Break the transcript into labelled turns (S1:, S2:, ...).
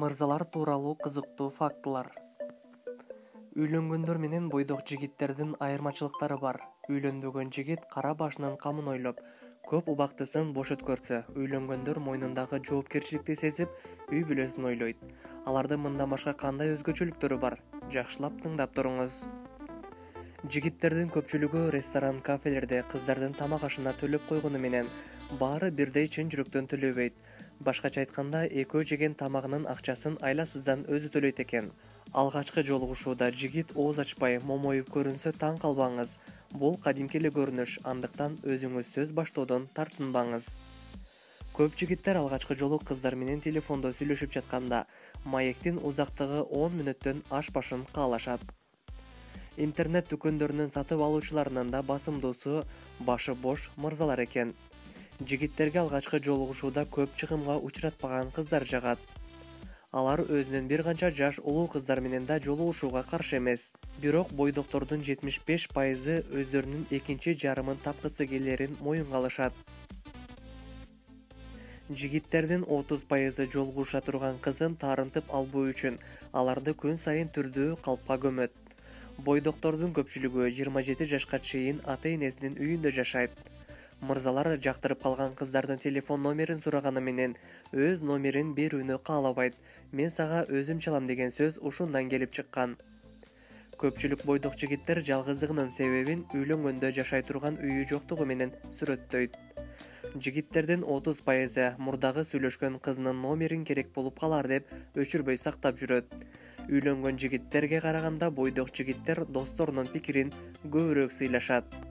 S1: Мырзалар тууралуу кызыктуу фактылар. Үйлөнгөндөр менен бойдок жигиттердин айырмачылыктары бар. Үйлөнбөгөн жигит кара башынын камын ойлоп, көп убактысын бош өткөрсө, үйлөнгөндөр мойнундагы жоопкерчиликти сезип, үй бүлөсүн ойлойт. Алардын мындан башка кандай өзгөчөлүктөрү бар? Жакшылап тыңдап туруңуз. Жигиттердин көпчүлүгү ресторан, кафелерде кыздардын тамак ашына төлөп койгону менен баары бирдей чын жүрөктөн төлөбөйт. Башкача айтканда, экөө жеген тамагынын акчасын айласыздан өзү төлөйт экен. Алгачкы жолугушууда жигит ооз ачпай, момоюп көрүнсө таң калбаңыз. Бул кадимки эле көрүнүш, андыктан өзүңүз сөз баштоодон тартынбаңыз. Көп жигиттер алгачкы жолу кыздар менен телефондо сүйлөшүп жатканда, маектин узактыгы 10 мүнөттөн ашпашын каалашат. Интернет дүкөндөрүнүн сатып алуучуларынын да басымдуусу башы бош мырзалар экен. Жигиттерге алгачкы жолугушууда көп чыгымга учуратпаган кыздар жагат. Алар өзүнүн бир канча жаш улуу кыздар менен да жолугушууга каршы эмес. Бирок бойдоктордун 75% өздөрүнүн экинчи жарымын тапкысы келерин моюнга алышат. Жигиттердин 30% жолугуша турган кызын таарынтып албоо үчүн аларды күн сайын түрдүү калпка көмөт. Бойдоктордун көпчүлүгү 27 жашка чейин ата-энесинин үйүндө жашайт. Мырзалар жактырып калган кыздардын телефон номерин сураганы менен өз номерин берүүнү каалабайт. Мен сага өзүм чалам деген сөз ушундан келип чыккан. Көпчүлүк бойдок жигиттер жалгыздыгынын себебин үйлөнгөндө жашай турган үйү жоктугу менен сүрөттөйт. Жигиттердин 30% мурдагы сүйлөшкөн кызынын номерин керек болуп калар деп өчүрбөй сактап жүрөт. Үйлөнгөн жигиттерге караганда бойдок жигиттер досторунун пикирин көбүрөөк сыйлашат.